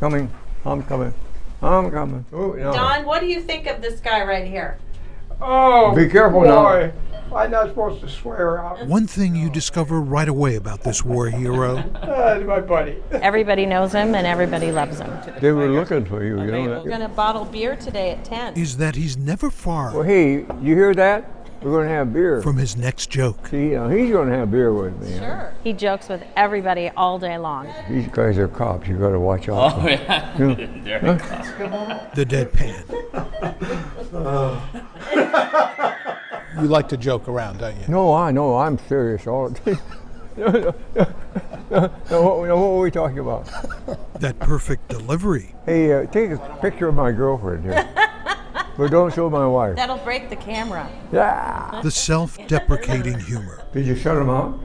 Coming. I'm coming. I'm coming. Oh, no. Don, what do you think of this guy right here? Oh, be careful boy. I'm not supposed to swear out. One thing you discover right away about this war hero. That's my buddy. Everybody knows him and everybody loves him. They were looking for you, you know We're that. going to bottle beer today at 10. Is that he's never far Well, hey, you hear that? We're going to have beer. from his next joke. See, he's going to have beer with me. Sure. He jokes with everybody all day long. These guys are cops. You got to watch out. Oh, yeah. They're cops. The deadpan. You like to joke around, don't you? No, I know. I'm serious all the time. What were we talking about? That perfect delivery. Hey, take a picture of my girlfriend here. But don't show my wife. That'll break the camera. Yeah. The self-deprecating humor. Did you shut him out?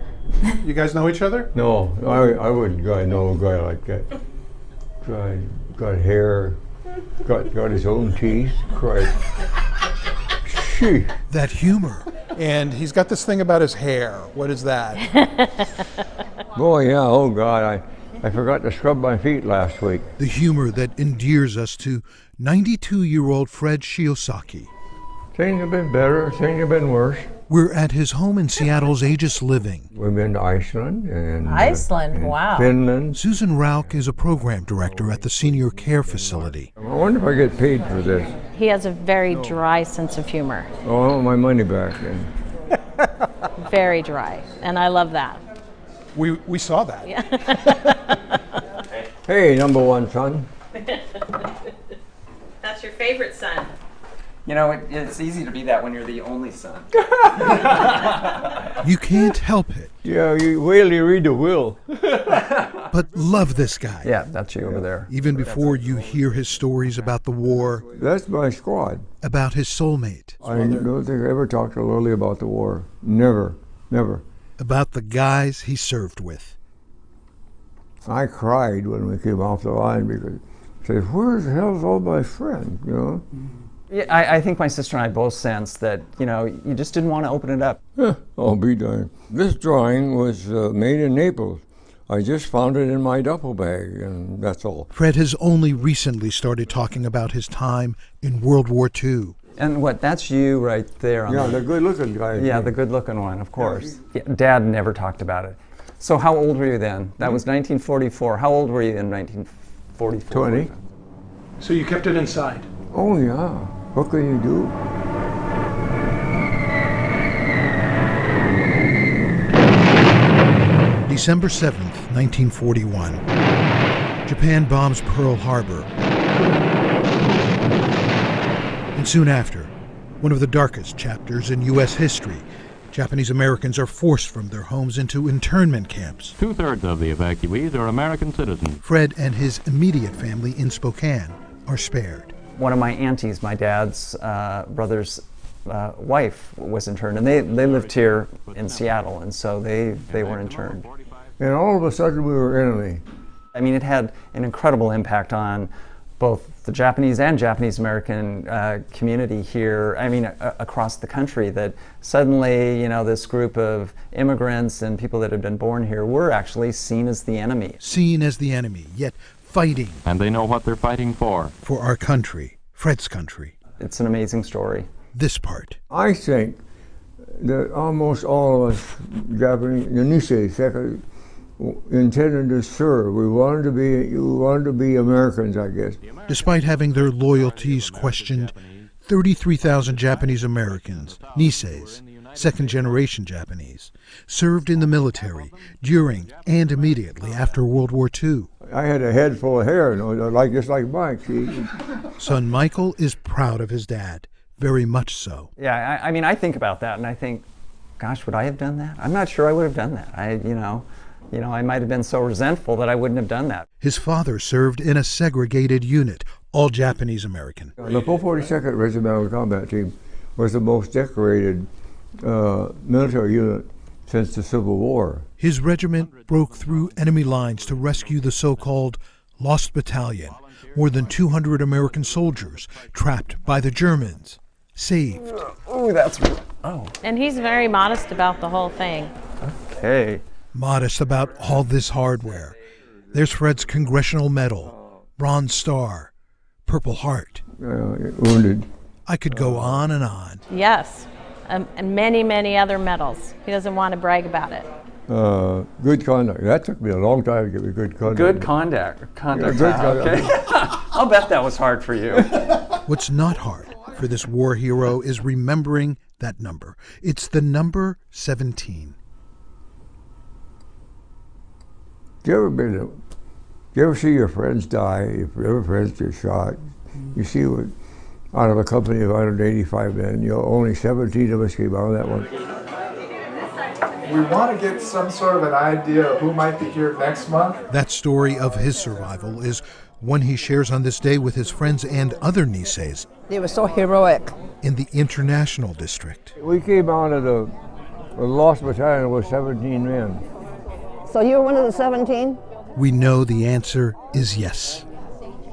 You guys know each other? No, I wouldn't know a guy like that. Got hair, got his own teeth. Christ. Sheesh. That humor. And he's got this thing about his hair. What is that? Boy, yeah, oh God, I forgot to scrub my feet last week. The humor that endears us to 92-year-old Fred Shiosaki. Things have been better, things have been worse. We're at his home in Seattle's Aegis Living. We've been to Iceland and Iceland, wow. Finland. Susan Rauch is a program director at the senior care facility. I wonder if I get paid for this. He has a very dry sense of humor. Oh, I want my money back then. Very dry. And I love that. We saw that. Hey, number one son. That's your favorite son. You know, it's easy to be that when you're the only son. You can't help it, Yeah, you wait till you read the will. but love this guy. Yeah, that's you over there. Even before you hear his stories about the war, That's my squad. about his soulmate, I don't think I ever talked to Lily about the war. Never, never. about the guys he served with. I cried when we came off the line because I said, where the hell's all my friends, you know? Yeah, I think my sister and I both sensed that, you know, you just didn't want to open it up. I'll be darned. This drawing was made in Naples. I just found it in my duffel bag, and that's all. Fred has only recently started talking about his time in World War II. And that's you right there. On Yeah, the good-looking guy. Yeah, the good-looking one, of course. Yeah, Dad never talked about it. So how old were you then? That was 1944. How old were you in 1944? 20. So you kept it inside? Oh, yeah. What can you do? December 7th, 1941. Japan bombs Pearl Harbor. And soon after, one of the darkest chapters in U.S. history, Japanese Americans are forced from their homes into internment camps. 2/3 of the evacuees are American citizens. Fred and his immediate family in Spokane are spared. One of my aunties, my dad's brother's wife, was interned, and they lived here in Seattle, and so they were interned. And all of a sudden we were enemy. I mean, it had an incredible impact on both the Japanese and Japanese American community here, I mean, across the country, that suddenly, you know, this group of immigrants and people that had been born here were actually seen as the enemy. Seen as the enemy, yet fighting. And they know what they're fighting for. For our country, Fred's country. It's an amazing story. This part. I think that almost all of us Japanese, the Nisei, intended to serve. We wanted to be Americans, I guess. Despite having their loyalties questioned, 33,000 Japanese Americans, Niseis, second-generation Japanese, served in the military during and immediately after World War II. I had a head full of hair, just like Mike. See? Son Michael is proud of his dad, very much so. Yeah, I mean, I think about that, and I think, gosh, would I have done that? I'm not sure I would have done that. I might have been so resentful that I wouldn't have done that. His father served in a segregated unit, all Japanese American. The 442nd Regimental Combat Team was the most decorated military unit since the Civil War. His regiment broke through enemy lines to rescue the so-called Lost Battalion, more than 200 American soldiers trapped by the Germans, saved. Oh, that's... Oh. And he's very modest about the whole thing. Okay. Modest about all this hardware. There's Fred's Congressional Medal, Bronze Star, Purple Heart. Wounded. I could go on and on. Yes, and many, many other medals. He doesn't want to brag about it. Good conduct. That took me a long time to get me good conduct. Good conduct. Yeah, good conduct. Okay. I'll bet that was hard for you. What's not hard for this war hero is remembering that number. It's the number 17. Do you ever see your friends die? If your friends get shot, you see what, out of a company of 185 men, only 17 of us came out of that one. We want to get some sort of an idea of who might be here next month. That story of his survival is one he shares on this day with his friends and other Niseis. They were so heroic. In the International District. We came out of the lost battalion with 17 men. So you were one of the 17? We know the answer is yes.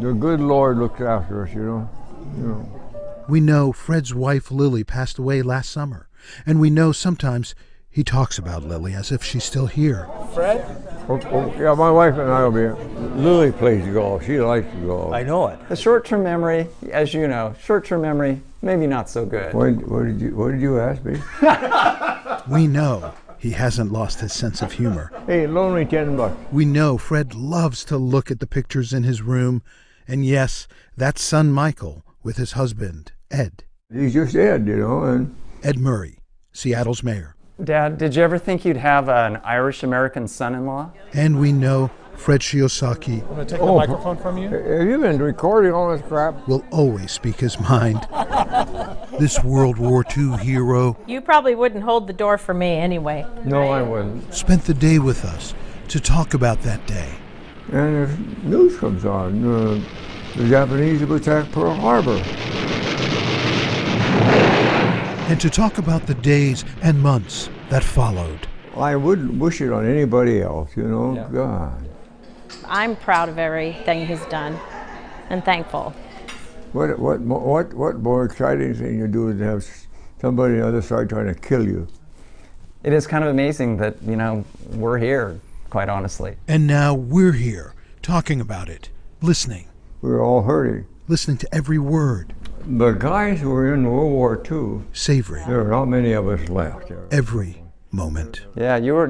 The good Lord looks after us, you know. We know Fred's wife Lily passed away last summer, and we know sometimes he talks about Lily as if she's still here. Fred? Yeah, my wife and I will be. Lily plays golf. She likes to golf. I know it. The short-term memory, as you know, short-term memory, maybe not so good. What did you ask me? We know he hasn't lost his sense of humor. Hey, loan me $10. We know Fred loves to look at the pictures in his room, and yes, that's son Michael with his husband, Ed. He's just Ed, and Ed Murray, Seattle's mayor. Dad, did you ever think you'd have an Irish-American son-in-law? And we know Fred Shiosaki I'm going to take the microphone from you. Have you been recording all this crap? will always speak his mind. This World War II hero You probably wouldn't hold the door for me anyway. No, I wouldn't. spent the day with us to talk about that day. And if news comes on, the Japanese have attacked Pearl Harbor. And to talk about the days and months that followed. I wouldn't wish it on anybody else, Yeah. God. I'm proud of everything he's done and thankful. What more exciting thing to do is to have somebody on the other side trying to kill you. It is kind of amazing that, we're here, quite honestly. And now we're here, talking about it, listening, We're all hurting. listening to every word, The guys who were in World War II, savoring there are not many of us left. every moment. Yeah, you were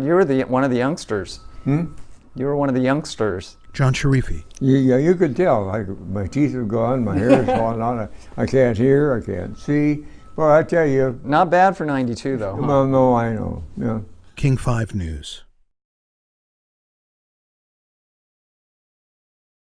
one of the youngsters. Hmm? You were one of the youngsters. John Sharifi. Yeah, you could tell. My teeth are gone, my hair is falling out. I can't hear, I can't see. Well, I tell you. Not bad for 92, though. Huh? Well, no, I know. Yeah. King 5 News.